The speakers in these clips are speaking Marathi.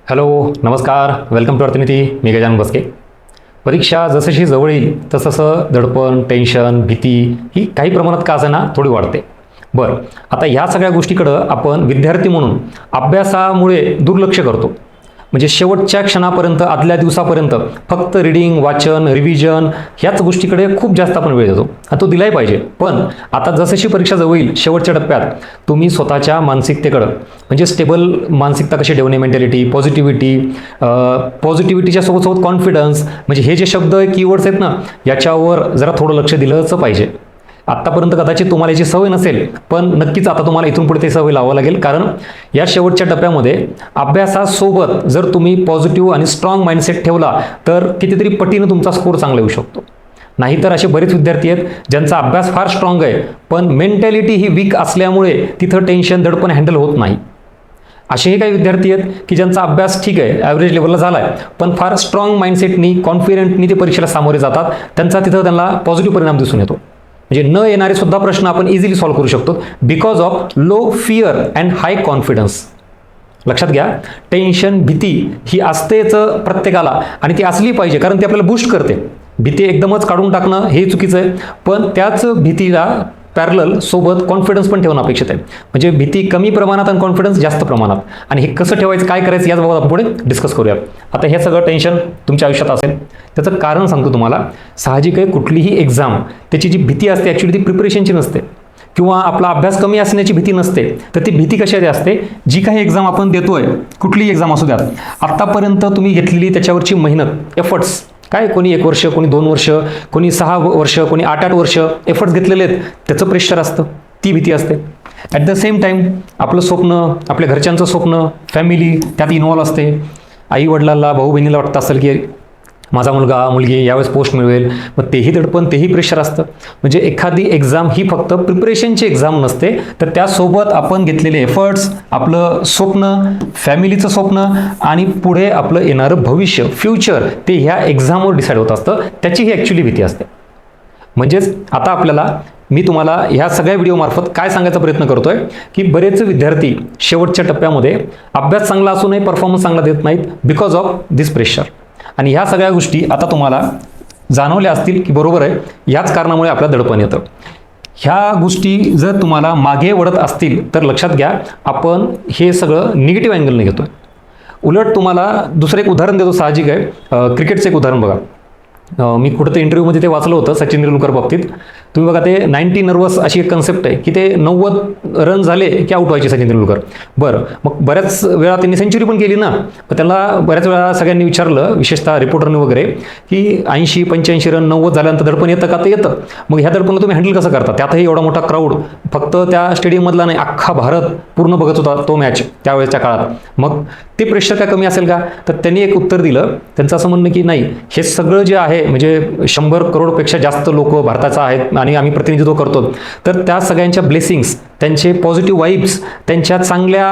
हॅलो, नमस्कार, वेलकम टू अर्थनीती. मी गजानन बस्के. परीक्षा जसशी जवळ येईल तसं दडपण, टेन्शन, भीती ही काही प्रमाणात का असेना थोडी वाढते. बरं, आता ह्या सगळ्या गोष्टीकडं आपण विद्यार्थी म्हणून अभ्यासामुळे दुर्लक्ष करतो. म्हणजे शेवटच्या क्षणापर्यंत, आदल्या दिवसापर्यंत फक्त रीडिंग, वाचन, रिव्हिजन ह्याच गोष्टीकडे खूप जास्त आपण वेळ देतो आणि तो दिलाही पाहिजे. पण आता जसशी परीक्षा जवळ येईल, शेवटच्या टप्प्यात तुम्ही स्वतःच्या मानसिकतेकडं, म्हणजे स्टेबल मानसिकता कशी ठेवणे, मेंटॅलिटी, पॉझिटिव्हिटीच्या सोबत कॉन्फिडन्स, म्हणजे हे जे शब्द कीवर्ड्स आहेत ना, याच्यावर जरा थोडं लक्ष दिलंच पाहिजे. आत्तापर्यंत कदाचित तुम्हाला याची सवय नसेल, पण नक्कीच आता तुम्हाला इथून पुढे ती सवय लावावी लागेल. कारण या शेवटच्या टप्प्यामध्ये अभ्यासासोबत जर तुम्ही पॉझिटिव्ह आणि स्ट्रॉंग माइंडसेट ठेवला तर कितीतरी पटीनं तुमचा स्कोर चांगला येऊ शकतो. नाहीतर असे बरेच विद्यार्थी आहेत ज्यांचा अभ्यास फार स्ट्रॉंग आहे, पण मेंटॅलिटी ही वीक असल्यामुळे तिथं टेन्शन, दडपण हँडल होत नाही. असेही काही विद्यार्थी आहेत की ज्यांचा अभ्यास ठीक आहे, ॲव्हरेज लेवलला झाला आहे, पण फार स्ट्रॉंग माइंडसेटनी, कॉन्फिडंटनी ते परीक्षेला सामोरे जातात. त्यांना पॉझिटिव्ह परिणाम दिसून येतो. म्हणजे न येणारे सुद्धा प्रश्न आपण इझिली सॉल्व्ह करू शकतो because of low fear and high confidence. लक्षात घ्या, टेन्शन, भीती ही असतेच प्रत्येकाला आणि ती असली पाहिजे, कारण ती आपल्याला बूस्ट करते. भीती एकदमच काढून टाकणं हे चुकीचं आहे, पण त्याच भीतीला पॅरलल सोबत कॉन्फिडन्स पण ठेवणं अपेक्षित आहे. म्हणजे भीती कमी प्रमाणात आणि कॉन्फिडन्स जास्त प्रमाणात. आणि हे कसं ठेवायचं, काय करायचं याच बाबत आपण पुढे डिस्कस करूया. आता हे सगळं टेन्शन तुमच्या आयुष्यात असेल, त्याचं कारण सांगतो तुम्हाला. साहजिक आहे, कुठलीही एक्झाम त्याची जी भीती असते ॲक्च्युली ती प्रिपरेशनची नसते किंवा आपला अभ्यास कमी असण्याची भीती नसते. तर ती भीती कशाची असते, जी काही एक्झाम आपण देतोय, कुठलीही एक्झाम असू द्या, आत्तापर्यंत तुम्ही घेतलेली त्याच्यावरची मेहनत, एफर्ट्स, काय कोणी 1 वर्ष, कोणी 2 वर्ष, कोणी 6 वर्ष, कोणी 8 वर्ष एफर्ट्स घेतलेले आहेत, त्याचं प्रेशर असतं, ती भीती असते. ॲट द सेम टाईम आपलं स्वप्न, आपल्या घरच्यांचं स्वप्न, फॅमिली त्यात इन्व्हॉल्व असते. आई वडिलांना, भाऊ बहिणीला वाटतं असेल की माझा मुलगा, मुलगी यावेळेस पोस्ट मिळवेल, मग तेही दडपण, तेही प्रेशर असतं. म्हणजे एखादी एक्झाम ही फक्त प्रिपरेशनची एक्झाम नसते, तर त्यासोबत आपण घेतलेले एफर्ट्स, आपलं स्वप्न, फॅमिलीचं स्वप्न आणि पुढे आपलं येणारं भविष्य, फ्युचर, ते ह्या एक्झामवर डिसाईड होत असतं. त्याची ही ॲक्च्युली भीती असते. म्हणजेच आता मी तुम्हाला ह्या सगळ्या व्हिडिओमार्फत काय सांगायचा प्रयत्न करतोय की बरेच विद्यार्थी शेवटच्या टप्प्यामध्ये अभ्यास चांगला असूनही परफॉर्मन्स चांगला देत नाहीत बिकॉज ऑफ दिस प्रेशर. आणि ह्या सगळ्या गोष्टी आता तुम्हाला जाणवल्या असतील की बरोबर आहे, ह्याच कारणामुळे आपल्याला दडपण येतं. ह्या गोष्टी जर तुम्हाला मागे वळत असतील तर लक्षात घ्या, आपण हे सगळं निगेटिव्ह अँगलने घेतोय. उलट तुम्हाला दुसरं एक उदाहरण देतो, साहजिक आहे. क्रिकेटचं एक उदाहरण बघा. मी कुठं इंटरव्ह्यूमध्ये ते वाचलं होतं सचिन तेंडुलकर बाबतीत. तुम्ही बघा, ते 90 नर्वस अशी एक कन्सेप्ट आहे की ते 90 रन झाले की आउट व्हायचे सचिन तेंडुलकर. बरं, मग बऱ्याच वेळा त्यांनी सेंचुरी पण केली ना. पण त्याला बऱ्याच वेळा सगळ्यांनी विचारलं, विशेषतः रिपोर्टरने वगैरे, की 80, 85 रन 90 झाल्यानंतर दडपण येतं का? ते येतं. मग ह्या दडपणला तुम्ही हँडल कसं करता? त्यातही एवढा मोठा क्राऊड, फक्त त्या स्टेडियममधला नाही, अख्खा भारत पूर्ण बघत होता तो मॅच त्यावेळेच्या काळात. मग ते प्रेशर काय कमी असेल का? तर त्यांनी एक उत्तर दिलं. त्यांचं असं म्हणणं की नाही, हे सगळं जे आहे, म्हणजे 100 करोडपेक्षा जास्त लोक भारताचा आहेत आणि आम्ही प्रतिनिधित्व करतो, तर त्या सगळ्यांच्या ब्लेसिंग्स, त्यांचे पॉझिटिव्ह वाईब्स, त्यांच्या चांगल्या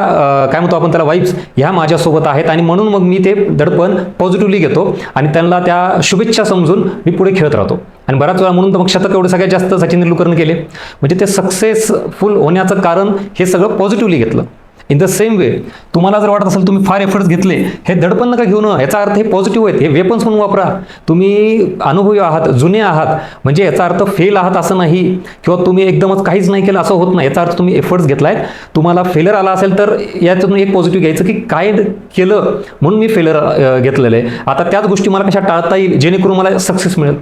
काय म्हणतो आपण त्याला, वाईब्स, ह्या माझ्यासोबत आहेत आणि म्हणून मग मी ते दडपण पॉझिटिव्हली घेतो आणि त्यांना त्या शुभेच्छा समजून मी पुढे खेळत राहतो. आणि बऱ्याच वेळा म्हणून तर मग शतक एवढे सगळ्यात जास्त सचिन तेंडुलकरने केले. म्हणजे ते सक्सेसफुल होण्याचं कारण हे सगळं पॉझिटिव्हली घेतलं. इन द सेम वे तुम्हाला जर वाटत असेल तुम्ही फार एफर्ट्स घेतले, हे दडपण नका घेऊन, याचा अर्थ हे पॉझिटिव्ह आहेत, हे वेपन्स म्हणून वापरा. तुम्ही अनुभवी आहात, जुने आहात, म्हणजे याचा अर्थ फेल आहात असं नाही, किंवा तुम्ही एकदमच काहीच नाही केलं असं होत नाही. याचा अर्थ तुम्ही एफर्ट्स घेतलायत. तुम्हाला फेलर आला असेल तर याच्यातून एक पॉझिटिव्ह घ्यायचं की काय केलं म्हणून मी फेलर घेतलेलं आहे, आता त्याच गोष्टी मला कशा टाळता येईल जेणेकरून मला सक्सेस मिळेल.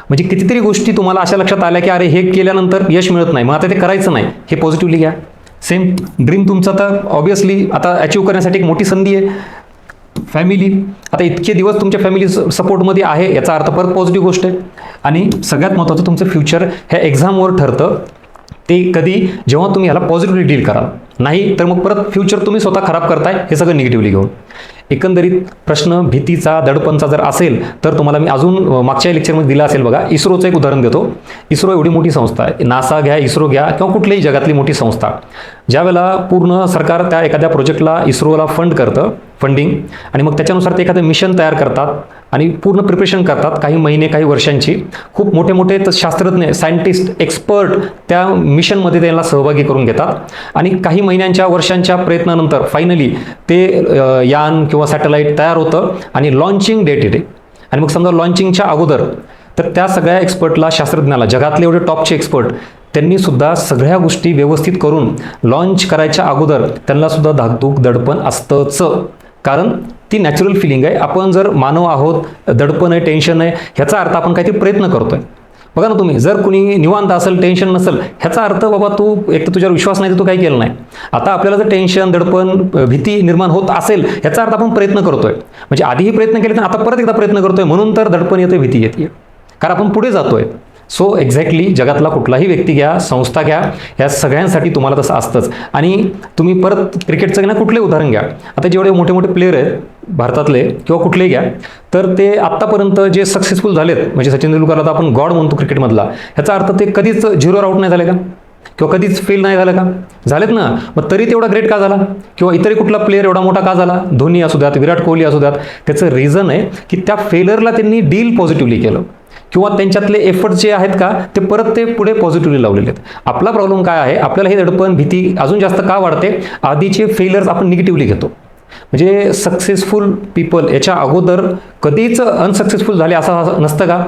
म्हणजे कितीतरी गोष्टी तुम्हाला अशा लक्षात आल्या की अरे हे केल्यानंतर यश मिळत नाही, मग आता ते करायचं नाही, हे पॉझिटिव्हली घ्या. सेम ड्रीम तुमचं तर ऑब्विसली आता अचीव्ह करण्यासाठी एक मोठी संधी आहे. फॅमिली, आता इतके दिवस तुमच्या फॅमिली सपोर्टमध्ये आहे, याचा अर्थ परत पॉझिटिव्ह गोष्ट आहे. आणि सगळ्यात महत्त्वाचं, तुमचं फ्युचर ह्या एक्झामवर ठरतं. ते कधी, जेव्हा तुम्ही ह्याला पॉझिटिव्हली डील कराल, नाही तर मग परत फ्युचर तुम्ही स्वतः खराब करताय, हे सगळं निगेटिव्हली घेऊन. एकंदरीत प्रश्न भीतीचा, दडपणचा जर असेल तर तुम्हाला मी अजून मागच्या लेक्चरमध्ये दिला असेल बघा. इस्रोचं एक उदाहरण देतो. इस्रो एवढी मोठी संस्था आहे, नासा घ्या, इस्रो घ्या, किंवा कुठल्याही जगातली मोठी संस्था, ज्यावेळेला पूर्ण सरकार त्या एखाद्या प्रोजेक्टला, इस्रोला फंड करतं, फंडिंग, आणि मग त्याच्यानुसार ते एखादं मिशन तयार करतात, आणि पूर्ण प्रिपरेशन करतात, काही महिने काही वर्षांची. खूप मोठे मोठे शास्त्रज्ञ, सायंटिस्ट, एक्सपर्ट त्या मिशनमध्ये त्यांना सहभागी करून घेतात आणि काही महिन्यांच्या वर्षांच्या प्रयत्नानंतर फायनली ते यान किंवा सॅटेलाईट तयार होतं आणि लॉन्चिंग डेट येते. आणि मग समजा लॉन्चिंगच्या अगोदर तर त्या सगळ्या एक्सपर्टला, शास्त्रज्ञाला, जगातले एवढे टॉपचे एक्सपर्ट, त्यांनी सुद्धा सगळ्या गोष्टी व्यवस्थित करून लॉन्च करायच्या अगोदर त्यांना सुद्धा धाकधूक, दडपण असतंच. कारण ती नॅचरल फिलिंग आहे. आपण जर मानव आहोत, दडपण आहे, टेन्शन आहे, ह्याचा अर्थ आपण काहीतरी प्रयत्न करतोय. बघा ना तुम्ही, जर कुणी निवांत असेल, टेन्शन नसेल, ह्याचा अर्थ बाबा तू एक तर तुझ्यावर विश्वास नाही तर तू काही केलं नाही. आता आपल्याला जर टेन्शन, दडपण, भीती निर्माण होत असेल, ह्याचा अर्थ आपण प्रयत्न करतोय. म्हणजे आधीही प्रयत्न केले तर आता परत एकदा प्रयत्न करतोय, म्हणून तर दडपण येते, भीती येते, कारण आपण पुढे जातोय. सो एक्झॅक्टली जगातला कुठलाही व्यक्ती घ्या, संस्था घ्या, या सगळ्यांसाठी तुम्हाला तसं असतंच. आणि तुम्ही परत क्रिकेटचं ना कुठले उदाहरण घ्या, आता जेवढे मोठे मोठे प्लेयर आहेत भारतातले किंवा कुठलेही घ्या, तर ते आत्तापर्यंत जे सक्सेसफुल झालेत, म्हणजे सचिन तेंडुलकरला तर आपण गॉड म्हणतो क्रिकेटमधला, ह्याचा अर्थ ते कधीच 0 आउट नाही झाले का, किंवा कधीच फेल नाही झालं का? झालेत ना. मग तरी तेवढा ग्रेट का झाला? किंवा इतरही कुठला प्लेयर एवढा मोठा का झाला? धोनी असू द्यात, विराट कोहली असू द्यात. त्याचं रिझन आहे की त्या फेलरला त्यांनी डील पॉझिटिव्हली केलं, किंवा त्यांच्यातले एफर्ट जे आहेत का ते परत ते पुढे पॉझिटिव्हली लावलेले आहेत. आपला प्रॉब्लेम काय आहे, आपल्याला हे दडपण, भीती अजून जास्त का वाढते? आधीचे फेलर्स आपण निगेटिव्हली घेतो. म्हणजे सक्सेसफुल पीपल याच्या अगोदर कधीच अनसक्सेसफुल झाले असं नसतं का?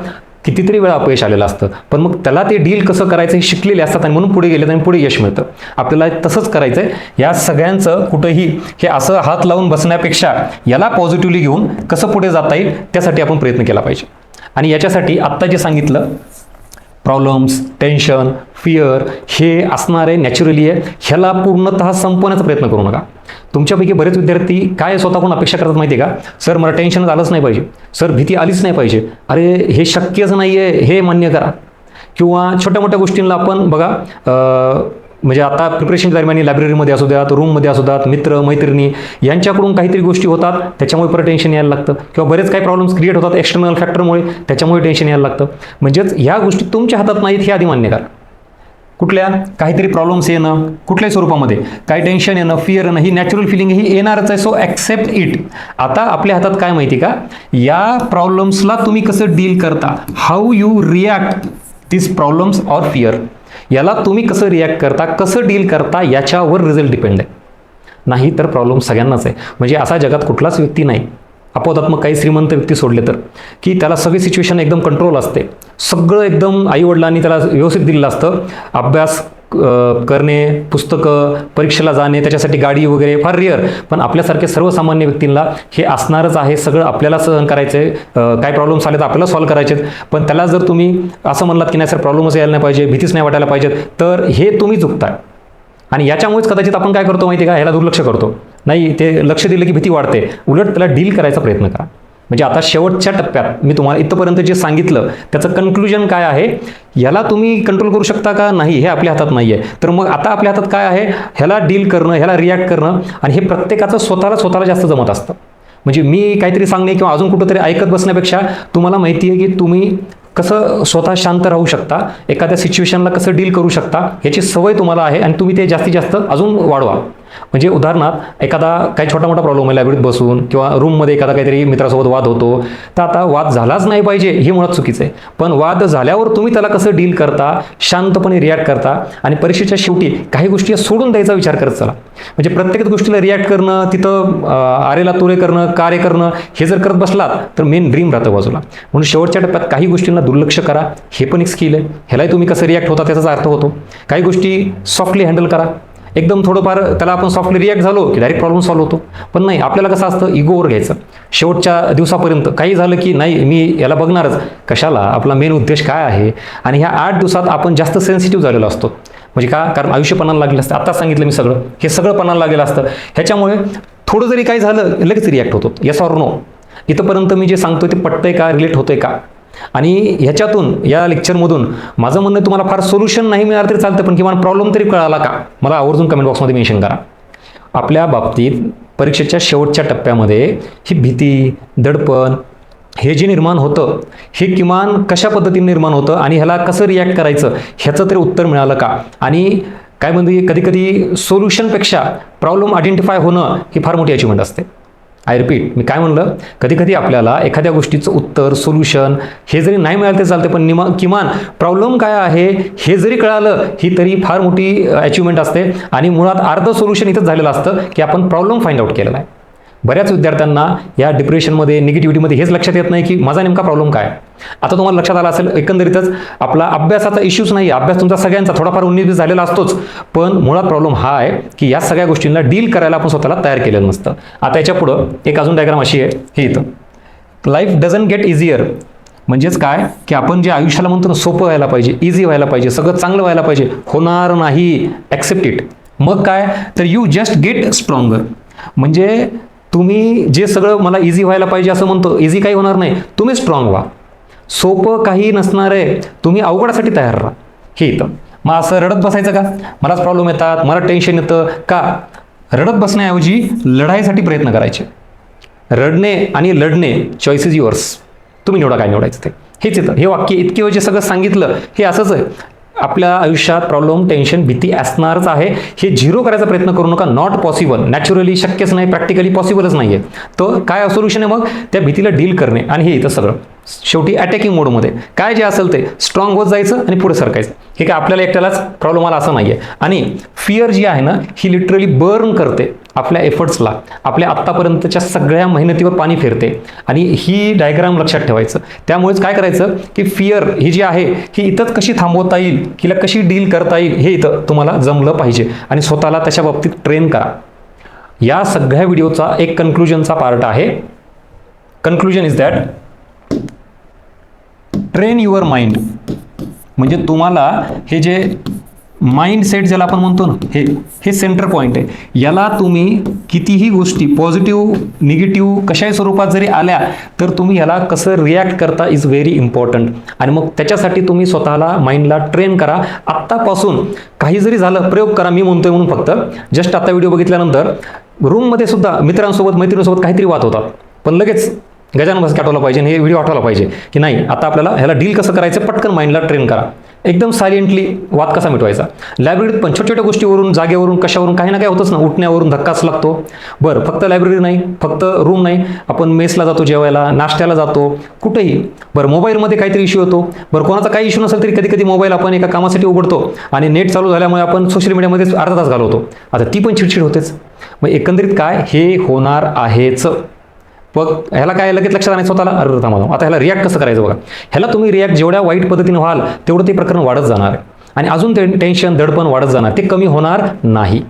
कितीतरी वेळा अपयश आलेलं असतं, पण मग त्याला ते डील कसं करायचं हे शिकलेले असतात आणि म्हणून पुढे गेलेत आणि पुढे यश मिळतं. आपल्याला तसंच करायचं आहे. या सगळ्यांचं कुठंही हे असं हात लावून बसण्यापेक्षा याला पॉझिटिव्हली घेऊन कसं पुढे जाता येईल त्यासाठी आपण प्रयत्न केला पाहिजे. आणि याच्यासाठी आत्ता जे सांगितलं, प्रॉब्लेम्स, टेन्शन, फिअर हे असणारे नॅचरली आहे, ह्याला पूर्णतः संपवण्याचा प्रयत्न करू नका. तुमच्यापैकी बरेच विद्यार्थी काय स्वतःहून अपेक्षा करतात माहिती आहे का? सर मला टेन्शन आलंच नाही पाहिजे, सर भीती आलीच नाही पाहिजे, अरे हे शक्यच नाही आहे, हे मान्य करा. किंवा छोट्या मोठ्या गोष्टींना आपण बघा, म्हणजे आता प्रिपरेशन दरम्यान लायब्ररीमध्ये असू द्यात, रूममध्ये असू द्यात, मित्र मैत्रिणी यांच्याकडून काहीतरी गोष्टी होतात, त्याच्यामुळे परत टेन्शन यायला लागतं. किंवा बरेच काही प्रॉब्लेम्स क्रिएट होतात एक्सटर्नल फॅक्टरमुळे, त्याच्यामुळे टेन्शन यायला लागतं. म्हणजेच ह्या गोष्टी तुमच्या हातात नाहीत हे आधी मान्य करा. कुठल्या काहीतरी प्रॉब्लेम्स येणं, कुठल्याही स्वरूपामध्ये काही टेन्शन येणं, फिअर येणं, ही नॅचरल फिलिंग ही येणारच आहे. So accept it. आता आपल्या हातात काय माहिती का, या प्रॉब्लेम्सला तुम्ही कसं डील करता, how you react this problems or fear, याला तुम्ही कसं रिॲक्ट करता, कसं डील करता, याच्यावर रिझल्ट डिपेंड आहे. नाही तर प्रॉब्लेम सगळ्यांनाच आहे. म्हणजे असा जगात कुठलाच व्यक्ती नाही, अपवादात्मक काही श्रीमंत व्यक्ती सोडले तर, की त्याला सगळी सिच्युएशन एकदम कंट्रोल असते, सगळं एकदम आईवडिलांनी त्याला व्यवस्थित दिलेलं असतं. अभ्यास करणे, पुस्तकं, परीक्षेला जाणे, त्याच्यासाठी गाडी वगैरे फार रिअर. पण आपल्यासारखे सर्वसामान्य व्यक्तींना हे असणारच आहे. सगळं आपल्याला सहन करायचं आहे. काय प्रॉब्लेम्स आले तर आपल्याला सॉल्व्ह करायचे आहेत. पण त्याला जर तुम्ही असं म्हणलात की नाही सर प्रॉब्लेमच यायला नाही पाहिजे, भीतीच नाही वाटायला पाहिजे, तर हे तुम्ही चुकताय. आणि याच्यामुळेच कदाचित आपण काय करतो माहिती आहे का, ह्याला दुर्लक्ष करतो. नाही, ते लक्ष दिलं की भीती वाढते, उलट त्याला डील करायचा प्रयत्न करा. म्हणजे आता शेवटच्या टप्प्यात मी तुम्हाला इथंपर्यंत जे सांगितलं त्याचं कन्क्लुजन काय आहे, याला तुम्ही कंट्रोल करू शकता का नाही हे आपल्या हातात नाही आहे. तर मग आता आपल्या हातात काय आहे, ह्याला डील करणं, ह्याला रिॲक्ट करणं. आणि हे प्रत्येकाचं स्वतःला जास्त जमत असतं. म्हणजे मी काहीतरी सांगणे किंवा अजून कुठंतरी ऐकत बसण्यापेक्षा तुम्हाला माहिती आहे की तुम्ही कसं स्वतः शांत राहू शकता, एखाद्या सिच्युएशनला कसं डील करू शकता, याची सवय तुम्हाला आहे आणि तुम्ही ते जास्तीत जास्त अजून वाढवा. म्हणजे उदाहरणार्थ एखादा काही छोटा मोठा प्रॉब्लेम आहे लायब्ररीत बसून, किंवा रूममध्ये एखादा काहीतरी मित्रासोबत वाद होतो, तर आता वाद झालाच नाही पाहिजे हे मुळात चुकीचं आहे. पण वाद झाल्यावर तुम्ही त्याला कसं डील करता, शांतपणे रिॲक्ट करता, आणि परीक्षेच्या शेवटी काही गोष्टी सोडून द्यायचा विचार करत चला. म्हणजे प्रत्येक गोष्टीला रिॲक्ट करणं, तिथं आरेला तुरे करणं, कार्य करणं, हे जर करत बसलात तर मेन ड्रीम राहतं बाजूला. म्हणून शेवटच्या टप्प्यात काही गोष्टींना दुर्लक्ष करा, हे पण एक स्किल आहे. ह्यालाही तुम्ही कसं रिॲक्ट होता त्याचा अर्थ होतो. काही गोष्टी सॉफ्टली हँडल करा. एकदम थोडंफार त्याला आपण सॉफ्टली रिॲक्ट झालो की डायरेक्ट प्रॉब्लेम सॉल्व्ह होतो. पण नाही, आपल्याला कसं असतं, इगोवर घ्यायचं. शेवटच्या दिवसापर्यंत काही झालं की नाही मी याला बघणारच, कशाला, आपला मेन उद्देश काय आहे. आणि ह्या 8 दिवसात आपण जास्त सेन्सिटिव्ह झालेलो असतो. म्हणजे का, कारण आयुष्य पणाला लागलेलं असतं. आता सांगितलं मी सगळं, हे सगळं पणाला लागलेलं असतं. ह्याच्यामुळे थोडं जरी काही झालं लगेच रिॲक्ट होतो, येस ऑर नो. इथंपर्यंत मी जे सांगतोय ते पटतंय का, रिलेट होतंय का. आणि ह्याच्यातून, या लेक्चरमधून माझं म्हणणं तुम्हाला फार सोल्युशन नाही मिळालं तरी चालतं, पण किमान प्रॉब्लेम तरी कळाला का, मला आवर्जून कमेंट बॉक्समध्ये मेन्शन करा. आपल्या बाबतीत परीक्षेच्या शेवटच्या टप्प्यामध्ये ही भीती, दडपण हे जे निर्माण होतं, हे किमान कशा पद्धतीने निर्माण होतं आणि ह्याला कसं रिॲक्ट करायचं ह्याचं तरी उत्तर मिळालं का. आणि काय म्हणजे कधी कधी सोल्युशनपेक्षा प्रॉब्लेम आयडेंटिफाय होणं ही फार मोठी अचिव्हमेंट असते. आय रिपीट, मी काय म्हणलं, कधी कधी आपल्याला एखाद्या गोष्टीचं उत्तर, सोल्युशन हे जरी नाही मिळालं ते चालते, पण किमान प्रॉब्लेम काय आहे हे जरी कळालं, ही तरी फार मोठी अचिव्हमेंट असते. आणि मुळात अर्धं सोल्युशन इथंच झालेलं असतं की आपण प्रॉब्लेम फाइंड आउट केलेला आहे. बऱ्याच विद्यार्थ्यांना या डिप्रेशनमध्ये, निगेटिव्हिटीमध्ये हेच लक्षात येत नाही की माझा नेमका प्रॉब्लेम काय. आता तुम्हाला लक्षात आलं असेल, एकंदरीतच आपला अभ्यासाचा इश्यूच नाही, अभ्यास तुमचा सगळ्यांचा थोडाफार 19-20 झालेला असतोच, पण मुळात प्रॉब्लेम हा आहे की या सगळ्या गोष्टींना डील करायला आपण स्वतःला तयार केलेलं नसतं. आता याच्या पुढं एक अजून डायग्राम अशी आहे, ही इथं, लाईफ डझंट गेट इझियर. म्हणजेच काय की आपण जे आयुष्याला म्हणतो ना, सोपं व्हायला पाहिजे, इझी व्हायला पाहिजे, सगळं चांगलं व्हायला पाहिजे, होणार नाही. Accept it. मग काय तर यू जस्ट गेट स्ट्रॉंगर. म्हणजे तुम्ही जे सगळं मला इझी व्हायला पाहिजे असं म्हणतो, इझी काही होणार नाही, तुम्ही स्ट्रॉंग व्हा. सोपं काही नसणार आहे, तुम्ही अवघडासाठी तयार राहा. हे इथं मग असं रडत बसायचं का, मलाच प्रॉब्लेम येतात, मला टेन्शन येतं का, रडत बसण्याऐवजी लढाईसाठी प्रयत्न करायचे. रडणे आणि लढणे, चॉईस इज युअर्स. तुम्ही निवडा काय निवडायचं ते. हेच येतं, हे वाक्य इतके जे सगळं सांगितलं हे असंच आहे. आपल्या आयुष्यात प्रॉब्लेम, टेन्शन, भीती असणारच आहे. हे झिरो करायचा प्रयत्न करू नका. नॉट पॉसिबल, नॅचरली शक्यच नाही, प्रॅक्टिकली पॉसिबलच नाही आहे. तर काय सोल्युशन आहे मग, त्या भीतीला डील करणे. आणि हे इथं सगळं शेवटी अटॅकिंग मोडमध्ये काय जे असेल ते स्ट्रॉंग होत जायचं आणि पुढे सरकायचं. हे काय आपल्याला एकट्यालाच प्रॉब्लेम आला असं नाही आहे. आणि फिअर जी आहे ना, ही लिटरली बर्न करते आपल्या एफर्ट्सला, आपल्या आत्तापर्यंतच्या सगळ्या मेहनतीवर पाणी फिरते. आणि ही डायग्राम लक्षात ठेवायचं. त्यामुळेच काय करायचं की फिअर ही जी आहे ही इथंच कशी थांबवता येईल, हिला कशी डील करता येईल, हे इथं तुम्हाला जमलं पाहिजे आणि स्वतःला तशा बाबतीत ट्रेन करा. या सगळ्या व्हिडिओचा एक कन्क्लुजनचा पार्ट आहे. Conclusion is that train your mind. म्हणजे तुम्हाला हे जे माइंडसेट ज्याला आपण म्हणतो ना, हे सेंटर पॉईंट आहे. याला तुम्ही कितीही गोष्टी पॉझिटिव्ह, निगेटिव्ह कशाही स्वरूपात जरी आल्या तर तुम्ही याला कसं रिॲक्ट करता इज व्हेरी इम्पॉर्टंट. आणि मग त्याच्यासाठी तुम्ही स्वतःला, माइंडला ट्रेन करा. आत्तापासून काही जरी झालं प्रयोग करा. मी म्हणतोय म्हणून फक्त जस्ट आता व्हिडिओ बघितल्यानंतर रूममध्ये सुद्धा मित्रांसोबत, मैत्रिणीसोबत काहीतरी वाद होतात, पण लगेच गजानन बस आठवला पाहिजे, हे व्हिडिओ आठवला पाहिजे की नाही आता आपल्याला ह्याला डील कसं करायचं, पटकन माइंडला ट्रेन करा. एकदम सायलेंटली वाद कसा मिटवायचा. लायब्ररीत पण छोट्या छोट्या गोष्टीवरून, जागेवरून, कशावरून काही ना काही होतच ना, उठण्यावरून धक्काच लागतो. बरं, फक्त लायब्ररी नाही, फक्त रूम नाही, आपण मेसला जातो, जेवायला, नाश्त्याला जातो, कुठेही. बरं, मोबाईलमध्ये काहीतरी इश्यू होतो. बरं, कोणाचा काही इश्यू नसेल तरी कधी कधी मोबाईल आपण एका कामासाठी उघडतो आणि नेट चालू झाल्यामुळे आपण सोशल मीडियामध्ये अर्धा तास घालवतो. आता ती पण चिडचिड होतेच. मग एकंदरीत काय, हे होणार आहेच. मग ह्याला काय लगेच लक्षात आणायचं स्वतःला, अरे थांबा, आता ह्याला रिॲक्ट कसं करायचं बघा. ह्याला तुम्ही रिॲक्ट जेवढ्या वाईट पद्धतीने व्हाल तेवढं ते प्रकरण वाढत जाणार आहे आणि अजून ते टेन्शन, दडपण वाढत जाणार, ते कमी होणार नाही.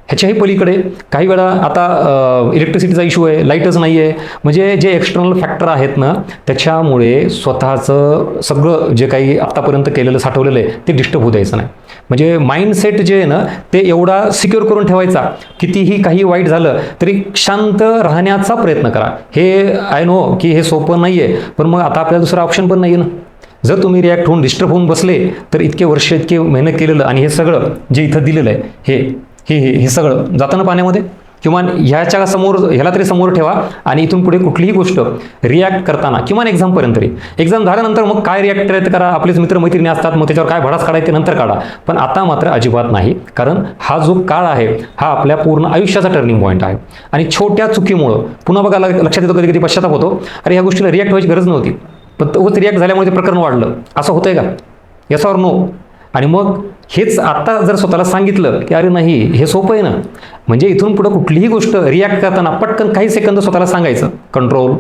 ह्याच्याही पलीकडे काही वेळा आता इलेक्ट्रिसिटीचा इश्यू आहे, लाईटच नाही आहे, म्हणजे जे एक्सटर्नल फॅक्टर आहेत ना त्याच्यामुळे स्वतःचं सगळं जे काही आत्तापर्यंत केलेलं, साठवलेलं आहे ते डिस्टर्ब होऊ द्यायचं नाही. म्हणजे माइंडसेट जे आहे ना ते एवढा सिक्युअर करून ठेवायचा, कितीही काही वाईट झालं तरी शांत राहण्याचा प्रयत्न करा. हे आय नो की हे सोपं नाही आहे, पण मग आता आपल्याला दुसरा ऑप्शन पण नाही आहे ना. जर तुम्ही रिॲक्ट होऊन डिस्टर्ब होऊन बसले तर इतके वर्ष, इतके मेहनत केलेलं आणि हे सगळं जे इथं दिलेलं आहे हे सगळं जातं ना पाण्यामध्ये. किंवा ह्याच्या समोर, ह्याला तरी समोर ठेवा आणि इथून पुढे कुठलीही गोष्ट रिॲक्ट करताना, किंवा एक्झामपर्यंत तरी, एक्झाम झाल्यानंतर मग काय रिॲक्ट करायचं करा, आपलेच मित्रमैत्रिणी असतात, मग त्याच्यावर काय भडास काढायचे नंतर काढा, पण आता मात्र अजिबात नाही. कारण हा जो काळ आहे हा आपल्या पूर्ण आयुष्याचा टर्निंग पॉईंट आहे. आणि छोट्या चुकीमुळं पुन्हा बघा लक्षात येतो, कधी कधी पश्चाताप होतो, अरे ह्या गोष्टीला रिॲक्ट व्हायची गरज नव्हती, पण तोच रिॲक्ट झाल्यामुळे ते प्रकरण वाढलं. असं होतंय का? Yes or no? आणि मग हेच आता जर स्वतःला सांगितलं की अरे नाही, हे सोपं आहे ना, म्हणजे इथून पुढं कुठलीही गोष्ट रिॲक्ट करताना पटकन काही सेकंद स्वतःला सांगायचं कंट्रोल,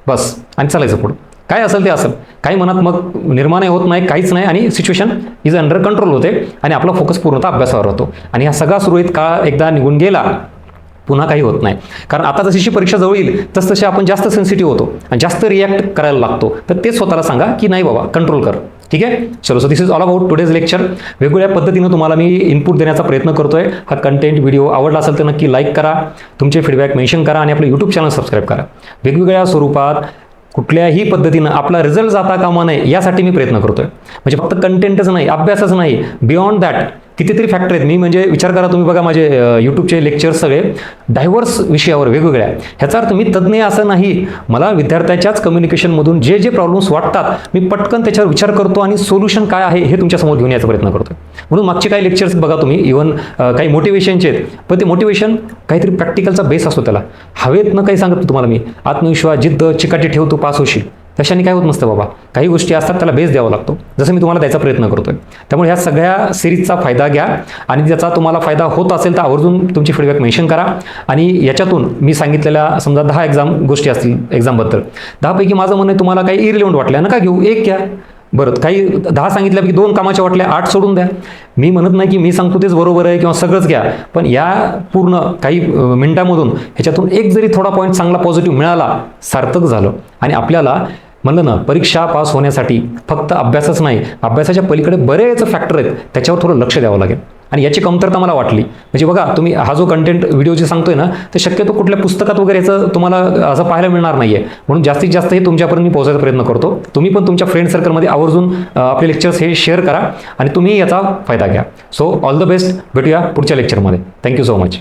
बस, आणि चालायचं पुढं. काय असेल ते असेल, काही मनात मग निर्माण होत नाही, काहीच नाही, आणि सिच्युएशन इज अंडर कंट्रोल होते आणि आपला फोकस पूर्णतः अभ्यासावर होतो. आणि हा सगळा सुरळीत काळ एकदा निघून गेला पुन्हा काही होत नाही. कारण आता जशी परीक्षा जवळ येईल तसतसे आपण जास्त सेन्सिटिव्ह होतो आणि जास्त रिॲक्ट करायला लागतो. तर ते स्वतःला सांगा की नाही बाबा, कंट्रोल कर. ठीक आहे, चलो. So this is all about today's lecture. वेगवेगळ्या पद्धतीनं तुम्हाला मी इनपुट देण्याचा प्रयत्न करतोय. हा कंटेंट व्हिडिओ आवडला असेल तर नक्की लाईक करा, तुमचे फीडबॅक मेन्शन करा आणि आपलं यूट्यूब चॅनल सबस्क्राईब करा. वेगवेगळ्या स्वरूपात कुठल्याही पद्धतीनं आपला रिझल्ट जाता कामा नये यासाठी मी प्रयत्न करतोय. म्हणजे फक्त कंटेंटच नाही, अभ्यासच नाही, बियॉन्ड दॅट कितीतरी फॅक्टर आहेत. मी म्हणजे विचार करा तुम्ही, बघा माझे यूट्यूबचे लेक्चर्स सगळे डायव्हर्स विषयावर वेगवेगळ्या. ह्याचा अर्थ मी तज्ज्ञ असं नाही. मला विद्यार्थ्याच्याच कम्युनिकेशनमधून जे जे प्रॉब्लेम्स वाटतात मी पटकन त्याच्यावर विचार करतो आणि सोल्युशन काय आहे हे तुमच्यासमोर घेऊन यायचा प्रयत्न करतो. म्हणून मागचे काही लेक्चर्स बघा तुम्ही, इव्हन काही मोटिवेशनचे आहेत, पण ते मोटिवेशन काहीतरी प्रॅक्टिकलचा बेस असतो त्याला. हवेत न काही सांगत तुम्हाला मी, आत्मविश्वास, जिद्द, चिकाटी ठेव, तू पास होशील, तशाने काय होत नसतं बाबा. काही गोष्टी असतात त्याला बेस द्यावा लागतो, जसं मी तुम्हाला द्यायचा प्रयत्न करतोय. त्यामुळे ह्या सगळ्या सिरीजचा फायदा घ्या आणि त्याचा तुम्हाला फायदा होत असेल तर आवर्जून तुमची फीडबॅक मेन्शन करा. आणि याच्यातून मी सांगितलेल्या समजा 10 गोष्टी असतील एक्झामबद्दल, 10पैकी माझं म्हणणं आहे तुम्हाला काही इरिलेव्हंट वाटल्या नका घेऊ, एक घ्या. बरं, काही 10 सांगितल्यापैकी 2 कामाच्या वाटल्या, 8 सोडून द्या. मी म्हणत नाही की मी सांगतो तेच बरोबर आहे किंवा सगळंच घ्या, पण या पूर्ण काही मिनिटांमधून ह्याच्यातून एक जरी थोडा पॉईंट चांगला पॉझिटिव्ह मिळाला, सार्थक झालं. आणि आपल्याला म्हणलं ना, परीक्षा पास होण्यासाठी फक्त अभ्यासच नाही, अभ्यासाच्या पलीकडे बरेच फॅक्टर आहेत, त्याच्यावर थोडं लक्ष द्यावं लागेल. आणि याची कमतरता मला वाटली. म्हणजे बघा तुम्ही हा जो कंटेंट व्हिडिओ जे सांगतोय ना, तर शक्यतो कुठल्या पुस्तकात वगैरे याचं तुम्हाला असं पाहायला मिळणार नाहीये. म्हणून जास्तीत जास्त हे तुमच्यापर्यंत मी पोहोचायचा प्रयत्न करतो. तुम्ही पण तुमच्या फ्रेंड सर्कलमध्ये आवर्जून आपले लेक्चर्स हे शेअर करा आणि तुम्ही याचा फायदा घ्या. So all the best. भेटूया पुढच्या लेक्चरमध्ये. Thank you so much.